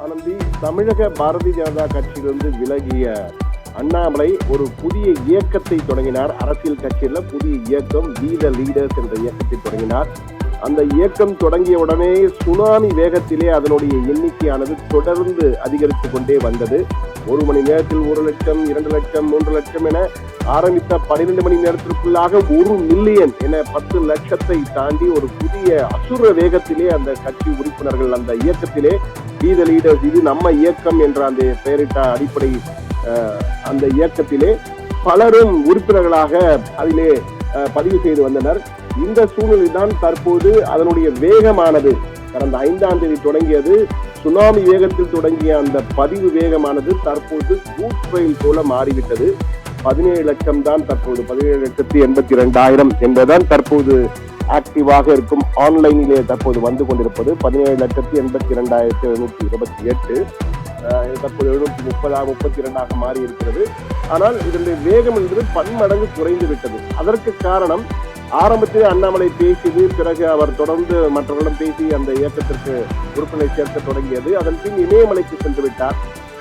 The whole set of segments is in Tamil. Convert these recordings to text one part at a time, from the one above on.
ஆனந்தி, தமிழக பாரதிய ஜனதா கட்சியிலிருந்து விலகிய அண்ணாமலை ஒரு புதிய இயக்கத்தை தொடங்கினார். அரசியல் கட்சியில புதிய இயக்கம் வி த லீடர்ஸ் என்ற இயக்கத்தை தொடங்கினார். அந்த இயக்கம் தொடங்கிய உடனே சுனாமி வேகத்திலே அதனுடைய எண்ணிக்கையானது தொடர்ந்து அதிகரித்துக் கொண்டே வந்தது. ஒரு மணி நேரத்தில் 1 லட்சம், 2 லட்சம், 3 லட்சம் என ஆரம்பித்த 12 மணி நேரத்திற்குள்ளாக 1 மில்லியன் என 10 லட்சத்தை தாண்டி ஒரு புதிய அசுர வேகத்திலே அந்த கட்சி உறுப்பினர்கள் அந்த இயக்கத்திலே வி த லீடர்ஸ், இது நம்ம இயக்கம் என்ற அந்த பெயரிட்ட அடிப்படை அந்த இயக்கத்திலே பலரும் உறுப்பினர்களாக அதிலே பதிவு செய்து வந்தனர். இந்த சூழ்நிலைதான் தற்போது அதனுடைய வேகமானது கடந்த 5ஆம் தேதி தொடங்கியது. சுனாமி வேகத்தில் தொடங்கிய அந்த பதிவு வேகமானது தற்போது கூட் ரயில் போல மாறிவிட்டது. 17 லட்சம் தான் தற்போது 17,82,000 என்பதுதான் தற்போது ஆக்டிவாக இருக்கும் ஆன்லைனிலே தற்போது வந்து கொண்டிருப்பது 17,82,728. தற்போது 732 மாறி இருக்கிறது. ஆனால் இதனுடைய வேகம் என்பது பன்மடங்கு குறைந்து விட்டது. அதற்கு காரணம் ஆரம்பத்தில் அண்ணாமலை பேசியது, பிறகு அவர் தொடர்ந்து மற்றவர்களிடம் பேசி அந்த இயக்கத்திற்கு உறுப்பினரை சேர்க்க தொடங்கியது. அதன் பின் இமயமலைக்கு சென்று விட்டார்.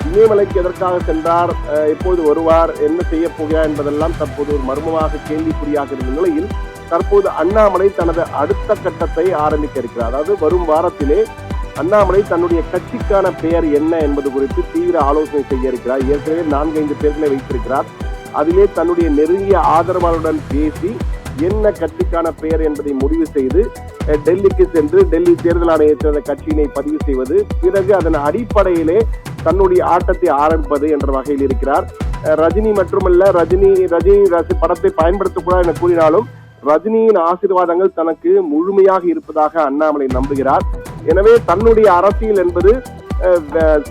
இமயமலைக்கு எதற்காக சென்றார், எப்போது வருவார், என்ன செய்ய போகிறார் என்பதெல்லாம் தற்போது ஒரு மர்மமாக கேள்விக்குறியாக இருந்த நிலையில் தற்போது அண்ணாமலை தனது அடுத்த கட்டத்தை ஆரம்பிக்க இருக்கிறார். அதாவது வரும் வாரத்திலே அண்ணாமலை தன்னுடைய கட்சிக்கான பெயர் என்ன என்பது குறித்து தீவிர ஆலோசனை செய்ய இருக்கிறார். ஏற்கனவே 4-5 பேர்களை வைத்திருக்கிறார். அதிலே தன்னுடைய நெருங்கிய ஆதரவாளருடன் பேசி என்ன கட்சிக்கான பெயர் என்பதை முடிவு செய்து டெல்லிக்கு சென்று டெல்லி தேர்தல் ஆணையத்தில் கட்சியினை பதிவு செய்வது, பிறகு அதன் அடிப்படையிலே தன்னுடைய ஆட்டத்தை ஆரம்பிப்பது என்ற வகையில் இருக்கிறார். ரஜினி மட்டுமல்ல, ரஜினி படத்தை பயன்படுத்தக்கூடாது என கூறினாலும் ரஜினியின் ஆசீர்வாதங்கள் தனக்கு முழுமையாக இருப்பதாக அண்ணாமலை நம்புகிறார். எனவே தன்னுடைய அரசியல் என்பது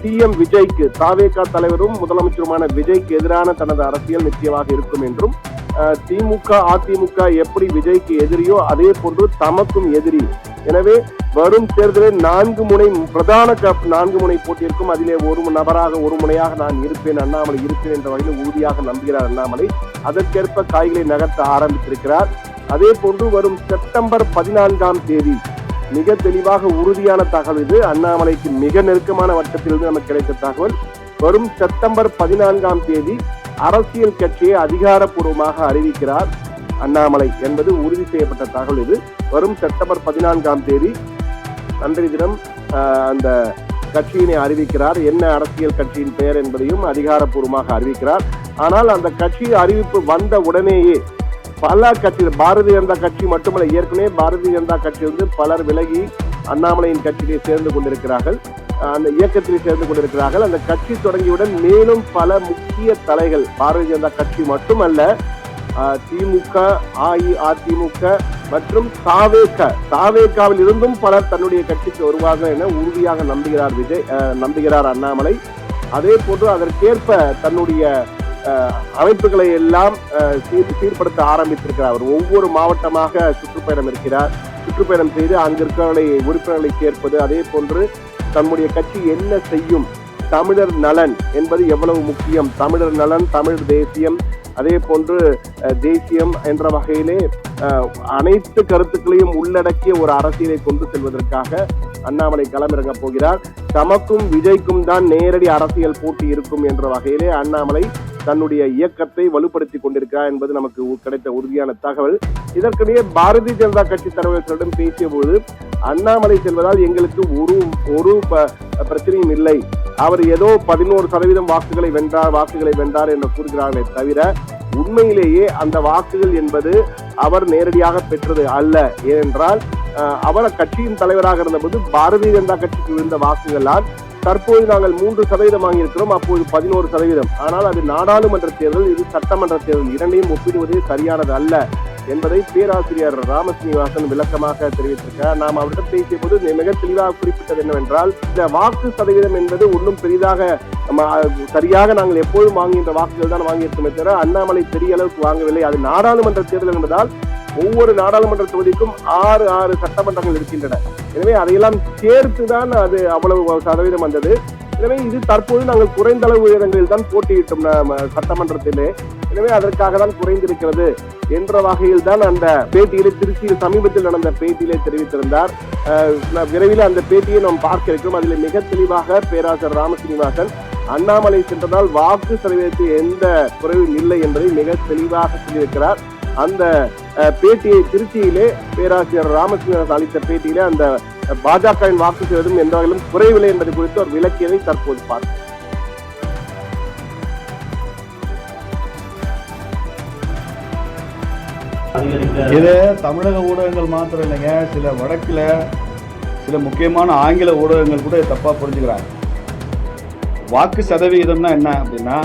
சிஎம் விஜய்க்கு, தாவேகா தலைவரும் முதலமைச்சருமான விஜய்க்கு எதிரான தனது அரசியல் நிச்சயமாக இருக்கும் என்றும், திமுக அதிமுக எப்படி விஜய்க்கு எதிரியோ அதே போன்று தமக்கும் எதிரி. எனவே வரும் தேர்தலில் 4 முனை பிரதான 4 முனை போட்டியிருக்கும். அதிலே ஒரு நபராக ஒரு முனையாக நான் இருப்பேன், அண்ணாமலை இருப்பேன் என்ற வகையில் உறுதியாக நம்புகிறார் அண்ணாமலை. அதற்கேற்ப காய்களை நகர்த்த ஆரம்பித்திருக்கிறார். அதே போன்று வரும் செப்டம்பர் 14ஆம் தேதி மிக தெளிவாக உறுதியான தகவல் இது. அண்ணாமலைக்கு மிக நெருக்கமான வட்டத்திலிருந்து நமக்கு கிடைத்த தகவல். வரும் செப்டம்பர் 14ஆம் தேதி அரசியல் கட்சியை அதிகாரப்பூர்வமாக அறிவிக்கிறார் அண்ணாமலை என்பது உறுதி செய்யப்பட்ட தகவல் இது. வரும் செப்டம்பர் 14ஆம் தேதி அன்றைய தினம் அந்த கட்சியினை அறிவிக்கிறார். என்ன அரசியல் கட்சியின் பெயர் என்பதையும் அதிகாரப்பூர்வமாக அறிவிக்கிறார். ஆனால் அந்த கட்சி அறிவிப்பு வந்த உடனேயே பல கட்சிகள், பாரதிய ஜனதா கட்சி மட்டுமல்ல, ஏற்கனவே பாரதிய ஜனதா கட்சியிலிருந்து பலர் விலகி அண்ணாமலையின் கட்சியிலே சேர்ந்து கொண்டிருக்கிறார்கள், அந்த இயக்கத்தில் சேர்ந்து கொண்டிருக்கிறார்கள். அந்த கட்சி தொடங்கியவுடன் மேலும் பல முக்கிய தலைகள், பாரதிய ஜனதா கட்சி மட்டுமல்ல, திமுக, அஇஅதிமுக மற்றும் தாவேகாவில் இருந்தும் பலர் தன்னுடைய கட்சிக்கு வருவார்கள் என உறுதியாக நம்புகிறார் அண்ணாமலை. அதே போன்று அதற்கேற்ப தன்னுடைய அமைப்புகளை எல்லாம் சீர்படுத்த ஆரம்பித்திருக்கிறார். அவர் ஒவ்வொரு மாவட்டமாக சுற்றுப்பயணம் செய்து அங்கிருக்கிற உறுப்பினர்களை சேர்ப்பது, அதே போன்று தன்னுடைய கட்சி என்ன செய்யும், தமிழர் நலன் என்பது எவ்வளவு முக்கியம், தமிழர் நலன், தமிழ் தேசியம், அதே போன்று தேசியம் என்ற வகையிலே அனைத்து கருத்துக்களையும் உள்ளடக்கிய ஒரு அரசியலை கொண்டு செல்வதற்காக அண்ணாமலை களமிறங்க போகிறார். தமக்கும் விஜய்க்கும் தான் நேரடி அரசியல் போட்டி இருக்கும் என்ற வகையிலே அண்ணாமலை தன்னுடைய இயக்கத்தை வலுப்படுத்திக் கொண்டிருக்கிறார் என்பது நமக்கு கிடைத்த உறுதியான தகவல். இதற்கிடையே பாரதிய ஜனதா கட்சி தலைவர்களிடம் பேசிய போது அண்ணாமலை செல்வதால் எங்களுக்கு ஒரு பிரச்சனையும் இல்லை, அவர் ஏதோ 11% வாக்குகளை வென்றார் என்று கூறுகிறார்களே தவிர உண்மையிலேயே அந்த வாக்குகள் என்பது அவர் நேரடியாக பெற்றது அல்ல. ஏனென்றால் அவர் கட்சியின் தலைவராக இருந்தபோது பாரதிய ஜனதா கட்சிக்கு இருந்த வாக்குகளால் தற்போது நாங்கள் 3% வாங்கியிருக்கிறோம், அப்போது 11%. ஆனால் அது நாடாளுமன்ற தேர்தல், இது சட்டமன்ற தேர்தல், இரண்டையும் ஒப்பிடுவது சரியானது அல்ல என்பதை பேராசிரியர் ராமஸ்ரீனிவாசன் விளக்கமாக தெரிவித்திருக்கிறார். நாம் அவரிடம் பேசிய போது மிக தெளிவாக குறிப்பிட்டது என்னவென்றால், இந்த வாக்கு சதவீதம் என்பது ஒன்றும் பெரிதாக சரியாக நாங்கள் எப்போதும் வாங்குகின்ற வாக்குகள் தான் வாங்கியிருக்கோமே தவிர அண்ணாமலை பெரிய அளவுக்கு வாங்கவில்லை. அது நாடாளுமன்ற தேர்தல் என்பதால் ஒவ்வொரு நாடாளுமன்ற தொகுதிக்கும் 6 சட்டமன்றங்கள் இருக்கின்றன. எனவே அதையெல்லாம் சேர்த்துதான் அது அவ்வளவு சதவீதம் வந்தது. எனவே இது தற்போது நாங்கள் குறைந்த அளவு உயரங்களில் தான் போட்டியிட்டோம் சட்டமன்றத்திலே. எனவே அதற்காக தான் குறைந்திருக்கிறது என்ற வகையில் தான் அந்த பேட்டியிலே திருச்சியில் சமீபத்தில் நடந்த பேட்டியிலே தெரிவித்திருந்தார். விரைவில் அந்த பேட்டியை நாம் பார்க்க இருக்கிறோம். அதில் மிக தெளிவாக பேராசிரியர் ராமசீனிவாசன் அண்ணாமலை சென்றதால் வாக்கு சதவீதத்தில் எந்த குறைவும் இல்லை என்பதை மிக தெளிவாக சொல்லியிருக்கிறார். அந்த பேட்டியை திருச்சியிலே பேராசிரியர் ராமசீனிவாசன் அளித்த பேட்டியிலே அந்த பாஜகவின் வாக்கு சதவீதம் எந்த வகையிலும் குறைவில்லை என்பது குறித்து ஒரு விளக்கியதை தற்போது பார்க்கிறோம். இது தமிழக ஊடகங்கள் மாத்திரம் இல்லைங்க, சில வடக்குல சில முக்கியமான ஆங்கில ஊடகங்கள் கூட தப்பா புரிஞ்சுக்கிறாங்க. வாக்கு சதவீதம்னா என்ன அப்படின்னா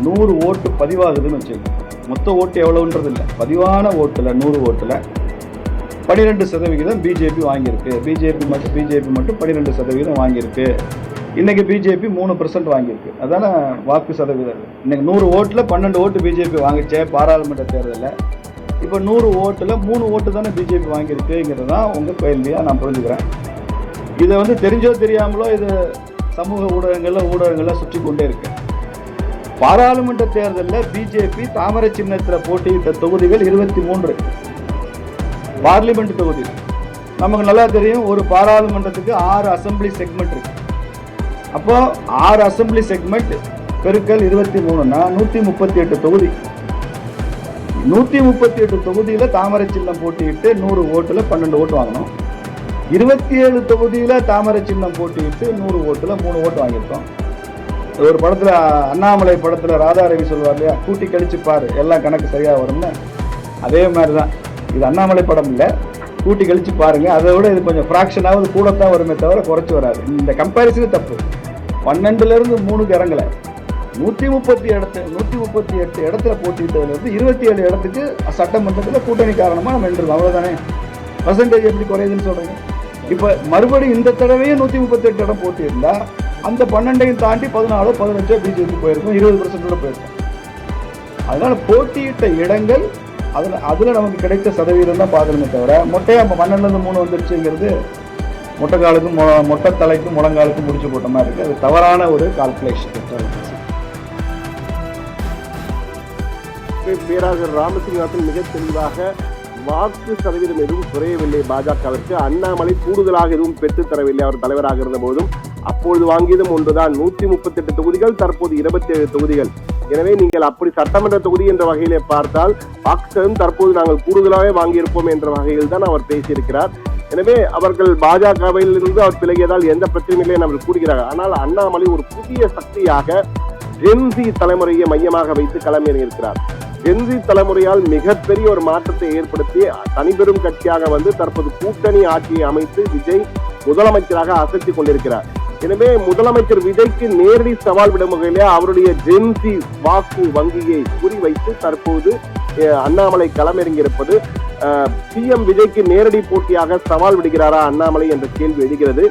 100 ஓட்டு பதிவாகுதுன்னு வச்சுக்கோங்க. மொத்த ஓட்டு எவ்வளவுன்றது இல்லை, பதிவான ஓட்டுல 100 ஓட்டுல 12% பிஜேபி வாங்கியிருக்கு. பிஜேபி மட்டும் 12% வாங்கியிருக்கு. இன்னைக்கு பிஜேபி 3% வாங்கியிருக்கு. அதான வாக்கு சதவீதம். இன்னைக்கு 100 ஓட்டுல 12 ஓட்டு பிஜேபி வாங்கிச்சே பாராளுமன்ற தேர்தலில். இப்போ 100 ஓட்டுல 3 ஓட்டு தானே பிஜேபி வாங்கியிருக்குங்கிறது தான் உங்க கேள்வியா நான் புரிஞ்சுக்கிறேன். இதை தெரிஞ்சோ தெரியாமலோ இது சமூக ஊடகங்கள்ல சுற்றி கொண்டே இருக்கு. பாராளுமன்ற தேர்தலில் பிஜேபி தாமரை சின்னத்தில் போட்டியிட்ட தொகுதிகள் 23 பார்லிமெண்ட் தொகுதி. நமக்கு நல்லா தெரியும், ஒரு பாராளுமன்றத்துக்கு 6 அசம்பிளி செக்மெண்ட் இருக்கு. அப்போ 6 அசம்பிளி செக்மெண்ட் பெருக்கல் 23னா 138 தொகுதி. 138 தொகுதியில தாமரை சின்னம் போட்டியிட்டு 100 ஓட்டுல 12 ஓட்டு வாங்கணும். 27 தொகுதியில தாமரை சின்னம் போட்டியிட்டு 100 ஓட்டுல 3 ஓட்டு வாங்கியிருக்கோம். ஒரு படத்துல, அண்ணாமலை படத்துல ராதாரவி சொல்லுவார் இல்லையா, கூட்டி கழிச்சு பாரு எல்லாம் கணக்கு சரியா வரும்னு. அதே மாதிரிதான் இது அண்ணாமலை படம் இல்லை, கூட்டி கழிச்சு பாருங்க. அதை விட இது கொஞ்சம் ஃப்ராக்ஷனாவது கூடத்தான் வருமே தவிர குறைச்சி வராது. இந்த கம்பேரிசனே தப்பு. 12ல இருந்து 3க்கு இறங்கல. 138 இடத்துல போட்டிட்டதுல இருந்து 27 இடத்துக்கு சட்டமன்றத்தில் கூட்டணி காரணமா நம்ம வென்றிருக்கோம். அவ்வளவுதானே. பர்சன்டேஜ் எப்படி குறையுதுன்னு சொல்றீங்க? இப்ப மறுபடியும் இந்த தடவையும் 138 இடம் போட்டி இருந்தா அந்த 12ஐயும் தாண்டி 14-15 பிஜேபி போயிருக்கும், 20% போயிருக்கும். அதனால போட்டியிட்ட இடங்கள் அதுல நமக்கு கிடைத்த சதவீதம் தான் பார்க்கணுமே தவிர மொட்டையா 12ல இருந்து 3 வந்துருச்சுங்கிறது மொட்டை காலுக்கும் மொட்டை தலைக்கும் முழங்காலுக்கும் முடிச்சு போட்ட மாதிரி இருக்கு. அது தவறான ஒரு கால்குலேஷன். பேராசிரியர் ராமசீனிவாசன் மிக தெளிவாக வாக்கு சதவீதம் எதுவும் குறையவில்லை பாஜகவிற்கு. அண்ணாமலை கூடுதலாக எதுவும் பெற்று தரவில்லை அவர் தலைவராக இருந்த போதும். அப்பொழுது வாங்கியதும் ஒன்றுதான், 138 தொகுதிகள், தற்போது 27 தொகுதிகள். எனவே நீங்கள் அப்படி சட்டமன்ற தொகுதி என்ற வகையிலே பார்த்தால் வாக்கு தற்போது நாங்கள் கூடுதலாகவே வாங்கியிருப்போம் என்ற வகையில் தான் அவர் பேசியிருக்கிறார். எனவே அவர்கள் பாஜகவில் இருந்து அவர் விலகியதால் எந்த பிரச்சனையும் இல்லை என்று கூறுகிறார்கள். ஆனால் அண்ணாமலை ஒரு புதிய சக்தியாக ஜென்சி தலைமுறையை மையமாக வைத்து களமிறங்கியிருக்கிறார். ஜென்சி தலைமுறையால் மிகப்பெரிய ஒரு மாற்றத்தை ஏற்படுத்தி தனிபெரும் கட்சியாக தற்போது கூட்டணி ஆட்சியை அமைத்து விஜய் முதலமைச்சராக அசைத்துக் கொண்டிருக்கிறார். எனவே முதலமைச்சர் விஜய்க்கு நேரடி சவால் விடும் வகையிலே அவருடைய ஜென்சி வாக்கு வங்கியை குறிவைத்து தற்போது அண்ணாமலை களமிறங்கியிருப்பது சிஎம் விஜய்க்கு நேரடி போட்டியாக சவால் விடுகிறாரா அண்ணாமலை என்ற கேள்வி எழுகிறது.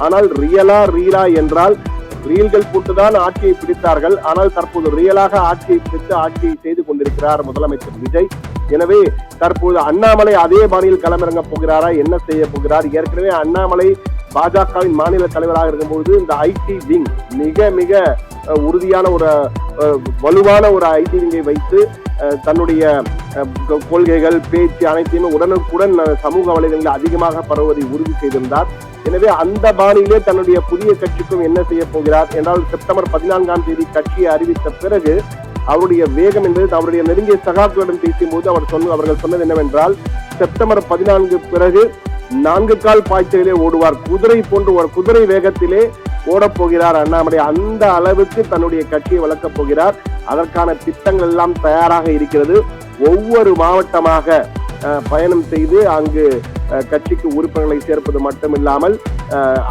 ஆனால் ரீலா என்றால் ரீல்கள் போட்டுதான் ஆட்சியை பிடித்தார்கள். ஆனால் தற்போது ரியலாக ஆட்சியை பிடித்து ஆட்சியை செய்து கொண்டிருக்கிறார் முதலமைச்சர் விஜய். எனவே தற்போது அண்ணாமலை அதே பாணியில் களமிறங்க போகிறாரா, என்ன செய்ய போகிறார்? ஏற்கனவே அண்ணாமலை பாஜகவின் மாநில தலைவராக இருக்கும்போது இந்த ஐடி விங் மிக உறுதியான ஒரு வலுவான ஒரு ஐடி விங்கை வைத்து தன்னுடைய கொள்கைகள் பேச்சு அனைத்தையுமே உடனுக்குடன் சமூக வலைதளங்களில் அதிகமாக பரவுவதை உறுதி செய்திருந்தார். எனவே அந்த பாணியிலே தன்னுடைய புதிய கட்சிக்கும் என்ன செய்ய போகிறார் என்றால் செப்டம்பர் 14ஆம் தேதி கட்சியை அறிவித்த பிறகு அவருடைய வேகம் என்பது அவருடைய நெருங்கிய சகாக்களுடன் பேசும்போது அவர்கள் சொன்னது என்னவென்றால் செப்டம்பர் 14 பிறகு 4 கால் பாய்ச்சலிலே ஓடுவார், குதிரை போன்று ஒரு குதிரை வேகத்திலே ஓடப் போகிறார் அண்ணாமலை. அந்த அளவுக்கு தன்னுடைய கட்சியை வளர்க்கப் போகிறார். அதற்கான திட்டங்கள் எல்லாம் தயாராக இருக்கிறது. ஒவ்வொரு மாவட்டமாக பயணம் செய்து அங்கு கட்சிக்கு உறுப்பினர்களை சேர்ப்பது மட்டுமில்லாமல்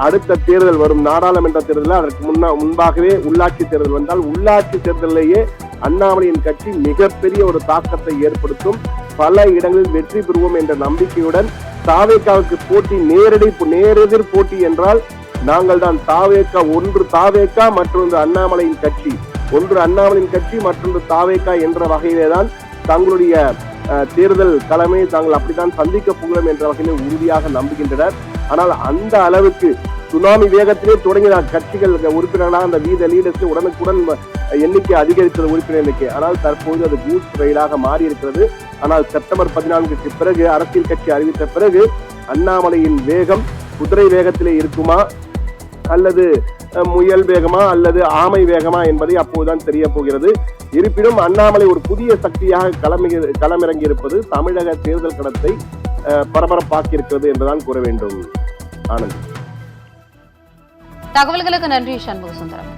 அடுத்த தேர்தல் வரும் நாடாளுமன்ற தேர்தலில் அதற்கு முன்பாகவே உள்ளாட்சி தேர்தல் வந்தால் உள்ளாட்சி தேர்தலிலேயே அண்ணாமலையின் கட்சி மிகப்பெரிய ஒரு தாக்கத்தை ஏற்படுத்தும். பல இடங்களில் வெற்றி பெறுவோம் என்ற நம்பிக்கையுடன் தாவேகாவுக்கு போட்டி நேரெதிர் போட்டி என்றால் நாங்கள் தான் தாவேகா, ஒன்று தாவேகா மற்றொன்று அண்ணாமலையின் கட்சி, ஒன்று அண்ணாமலையின் கட்சி மற்றொன்று தாவேகா என்ற வகையிலே தான் தங்களுடைய தேர்தல் தலைமையை தாங்கள் அப்படித்தான் சந்திக்க போகிறோம் என்ற வகையில் உறுதியாக நம்புகின்றனர். ஆனால் அந்த அளவுக்கு சுனாமி வேகத்திலே தொடங்கின கட்சிகள் உறுப்பினர்களாக அந்த வீத லீடர்ஸ் உடனுக்குடன் எண்ணிக்கை அதிகரித்தது, உறுப்பினர் எண்ணிக்கை. ஆனால் தற்போது அது கூட்ஸ் ரயிலாக மாறி இருக்கிறது. ஆனால் செப்டம்பர் 14க்கு பிறகு அரசியல் கட்சி அறிவித்த பிறகு அண்ணாமலையின் வேகம் குதிரை வேகத்திலே இருக்குமா அல்லது முயல் வேகமா அல்லது ஆமை வேகமா என்பதை அப்போதுதான் தெரிய போகிறது. இருப்பினும் அண்ணாமலை ஒரு புதிய சக்தியாக களமிறங்கி இருப்பது தமிழக தேர்தல் களத்தை பரபரப்பாக்கி இருக்கிறது என்றுதான் கூற வேண்டும். ஆனந்த், தகவல்களுக்கு நன்றி சண்முக சுந்தரம்.